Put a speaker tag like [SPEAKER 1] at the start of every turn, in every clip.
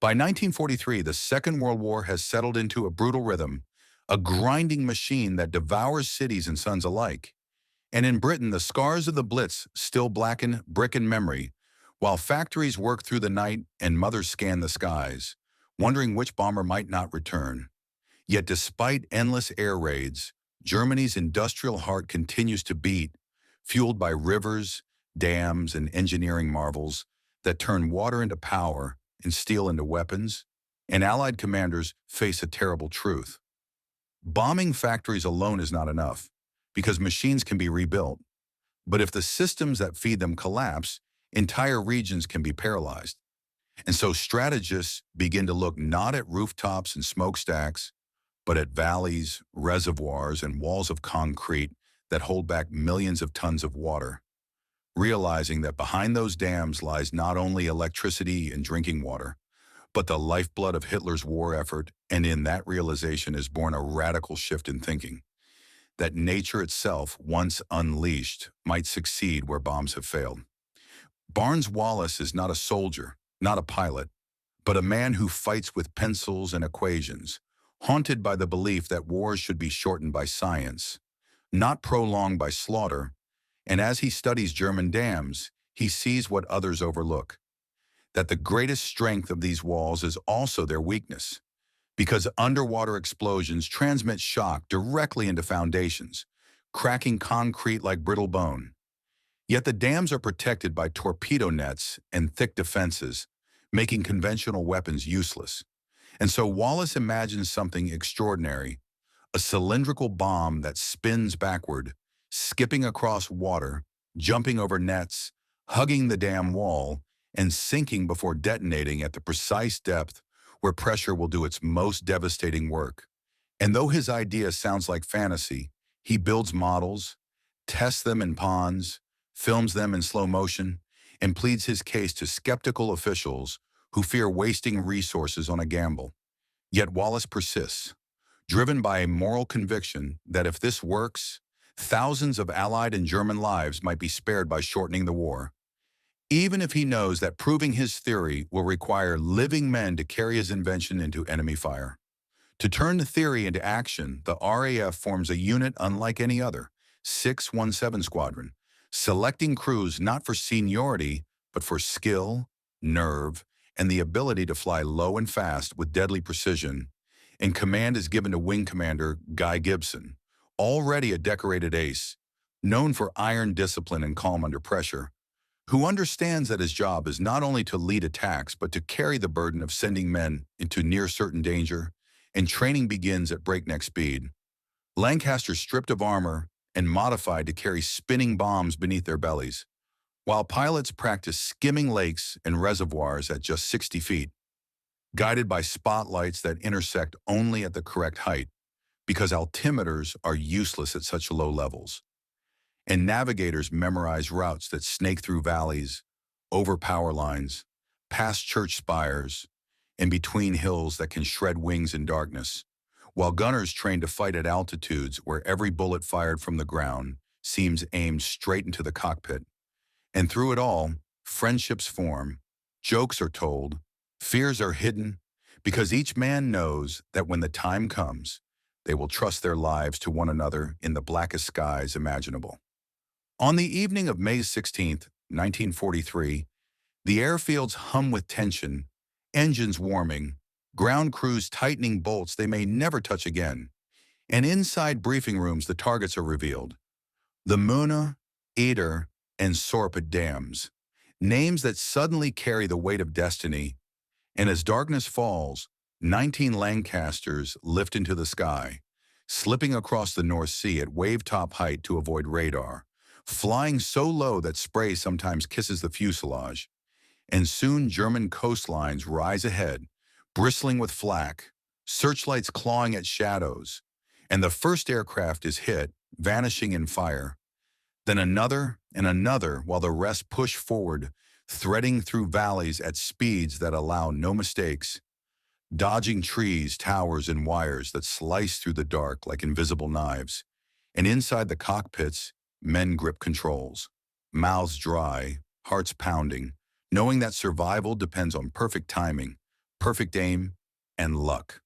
[SPEAKER 1] By 1943, the Second World War has settled into a brutal rhythm, a grinding machine that devours cities and sons alike. And in Britain, the scars of the Blitz still blacken brick and memory, while factories work through the night and mothers scan the skies, wondering which bomber might not return. Yet despite endless air raids, Germany's industrial heart continues to beat, fueled by rivers, dams, and engineering marvels that turn water into power and steel into weapons. And Allied commanders face a terrible truth. Bombing factories alone is not enough, because machines can be rebuilt. But if the systems that feed them collapse, entire regions can be paralyzed. And so strategists begin to look not at rooftops and smokestacks, but at valleys, reservoirs, and walls of concrete that hold back millions of tons of water, realizing that behind those dams lies not only electricity and drinking water, but the lifeblood of Hitler's war effort, and in that realization is born a radical shift in thinking, that nature itself, once unleashed, might succeed where bombs have failed. Barnes Wallis is not a soldier, not a pilot, but a man who fights with pencils and equations, haunted by the belief that wars should be shortened by science, not prolonged by slaughter. And as he studies German dams, he sees what others overlook, that the greatest strength of these walls is also their weakness, because underwater explosions transmit shock directly into foundations, cracking concrete like brittle bone. Yet the dams are protected by torpedo nets and thick defenses, making conventional weapons useless. And so Wallace imagines something extraordinary, a cylindrical bomb that spins backward, skipping across water, jumping over nets, hugging the dam wall, and sinking before detonating at the precise depth where pressure will do its most devastating work. And though his idea sounds like fantasy, he builds models, tests them in ponds, films them in slow motion, and pleads his case to skeptical officials who fear wasting resources on a gamble. Yet Wallace persists, driven by a moral conviction that if this works, thousands of Allied and German lives might be spared by shortening the war. Even if he knows that proving his theory will require living men to carry his invention into enemy fire. To turn the theory into action, the RAF forms a unit unlike any other, 617 Squadron, selecting crews not for seniority, but for skill, nerve, and the ability to fly low and fast with deadly precision. And command is given to Wing Commander Guy Gibson, already a decorated ace, known for iron discipline and calm under pressure, who understands that his job is not only to lead attacks, but to carry the burden of sending men into near-certain danger, and training begins at breakneck speed. Lancasters stripped of armor and modified to carry spinning bombs beneath their bellies, while pilots practice skimming lakes and reservoirs at just 60 feet, guided by spotlights that intersect only at the correct height, because altimeters are useless at such low levels. And navigators memorize routes that snake through valleys, over power lines, past church spires, and between hills that can shred wings in darkness, while gunners train to fight at altitudes where every bullet fired from the ground seems aimed straight into the cockpit. And through it all, friendships form, jokes are told, fears are hidden, because each man knows that when the time comes, they will trust their lives to one another in the blackest skies imaginable. On the evening of May 16, 1943, the airfields hum with tension, engines warming, ground crews tightening bolts they may never touch again. And inside briefing rooms, the targets are revealed. The Muna, Eder, and Sorpet dams, names that suddenly carry the weight of destiny. And as darkness falls, 19 Lancasters lift into the sky, slipping across the North Sea at wave-top height to avoid radar, flying so low that spray sometimes kisses the fuselage. And soon German coastlines rise ahead, bristling with flak, searchlights clawing at shadows, and the first aircraft is hit, vanishing in fire. Then another and another, while the rest push forward, threading through valleys at speeds that allow no mistakes, dodging trees, towers, and wires that slice through the dark like invisible knives. And inside the cockpits, men grip controls, mouths dry, hearts pounding, knowing that survival depends on perfect timing, perfect aim, and luck,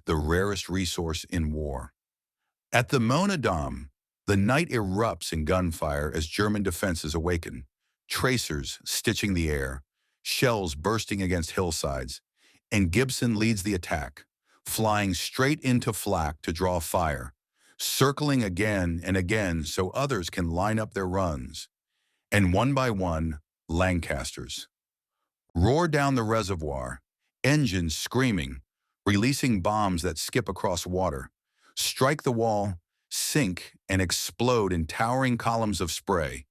[SPEAKER 1] the rarest resource in war. At the Monadam, the night erupts in gunfire as German defenses awaken, tracers stitching the air, shells bursting against hillsides, and Gibson leads the attack, flying straight into flak to draw fire, circling again and again so others can line up their runs. And one by one, Lancasters roar down the reservoir, engines screaming, releasing bombs that skip across water, strike the wall, sink, and explode in towering columns of spray.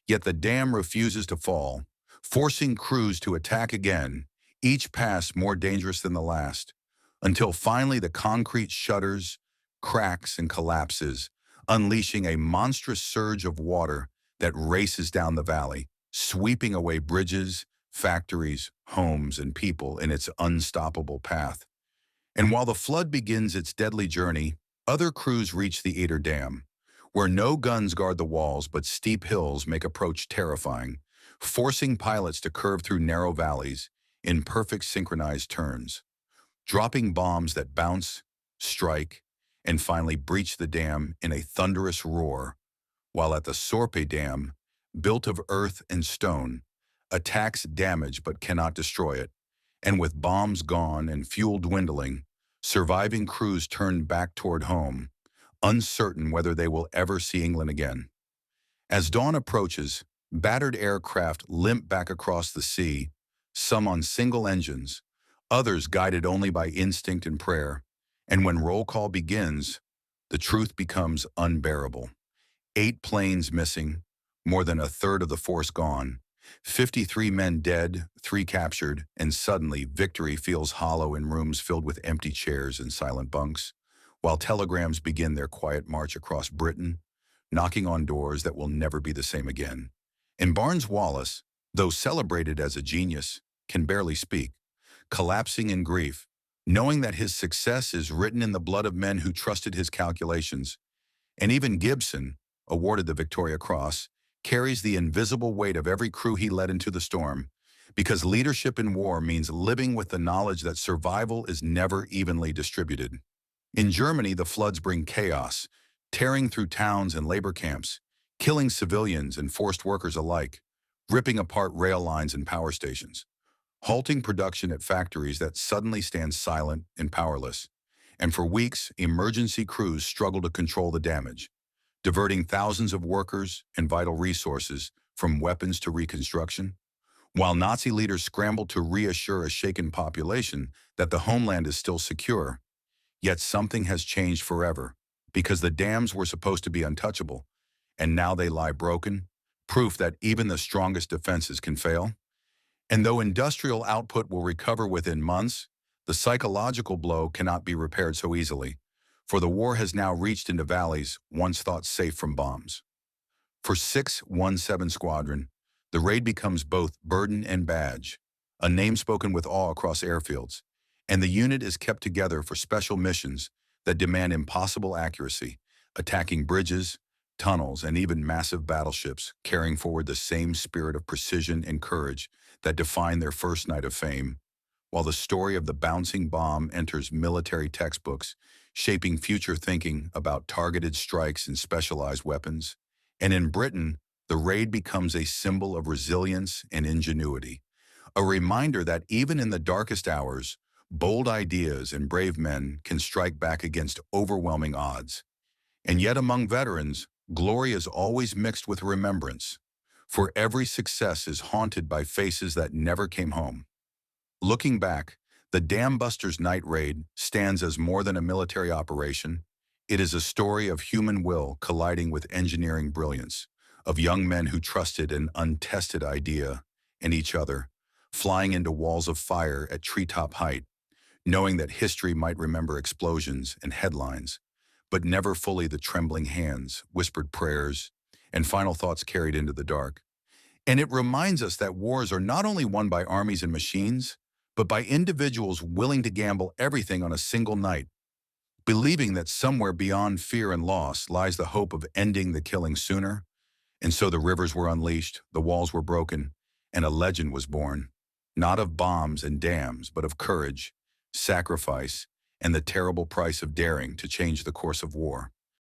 [SPEAKER 1] Yet the dam refuses to fall, forcing crews to attack again, each pass more dangerous than the last, until finally the concrete shudders, cracks, and collapses, unleashing a monstrous surge of water that races down the valley, sweeping away bridges, factories, homes, and people in its unstoppable path. And while the flood begins its deadly journey, other crews reach the Eder Dam, where no guns guard the walls but steep hills make approach terrifying, forcing pilots to curve through narrow valleys in perfect synchronized turns, dropping bombs that bounce, strike, and finally breach the dam in a thunderous roar, while at the Sorpe Dam, built of earth and stone, attacks damage but cannot destroy it, and with bombs gone and fuel dwindling, surviving crews turn back toward home, uncertain whether they will ever see England again. As dawn approaches, battered aircraft limp back across the sea, some on single engines, others guided only by instinct and prayer, and when roll call begins, the truth becomes unbearable. 8 planes missing, more than a third of the force gone, 53 men dead, 3 captured, and suddenly victory feels hollow in rooms filled with empty chairs and silent bunks, while telegrams begin their quiet march across Britain, knocking on doors that will never be the same again. And Barnes Wallis, though celebrated as a genius, can barely speak, collapsing in grief, knowing that his success is written in the blood of men who trusted his calculations. And even Gibson, awarded the Victoria Cross, carries the invisible weight of every crew he led into the storm, because leadership in war means living with the knowledge that survival is never evenly distributed. In Germany, the floods bring chaos, tearing through towns and labor camps, killing civilians and forced workers alike, ripping apart rail lines and power stations, halting production at factories that suddenly stand silent and powerless. And for weeks, emergency crews struggle to control the damage, diverting thousands of workers and vital resources from weapons to reconstruction, while Nazi leaders scramble to reassure a shaken population that the homeland is still secure. Yet something has changed forever, because the dams were supposed to be untouchable, and now they lie broken, proof that even the strongest defenses can fail. And though industrial output will recover within months, the psychological blow cannot be repaired so easily, for the war has now reached into valleys once thought safe from bombs. For 617 Squadron, the raid becomes both burden and badge, a name spoken with awe across airfields, and the unit is kept together for special missions that demand impossible accuracy, attacking bridges, tunnels, and even massive battleships, carrying forward the same spirit of precision and courage that defined their first night of fame, while the story of the bouncing bomb enters military textbooks, shaping future thinking about targeted strikes and specialized weapons. And in Britain, the raid becomes a symbol of resilience and ingenuity, a reminder that even in the darkest hours, bold ideas and brave men can strike back against overwhelming odds. And yet among veterans, glory is always mixed with remembrance, for every success is haunted by faces that never came home. Looking back, the Dambusters Night Raid stands as more than a military operation. It is a story of human will colliding with engineering brilliance, of young men who trusted an untested idea in each other, flying into walls of fire at treetop height, knowing that history might remember explosions and headlines, but never fully the trembling hands, whispered prayers, and final thoughts carried into the dark. And it reminds us that wars are not only won by armies and machines, but by individuals willing to gamble everything on a single night, believing that somewhere beyond fear and loss lies the hope of ending the killing sooner. And so the rivers were unleashed, the walls were broken, and a legend was born. not of bombs and dams, but of courage, sacrifice, and the terrible price of daring to change the course of war.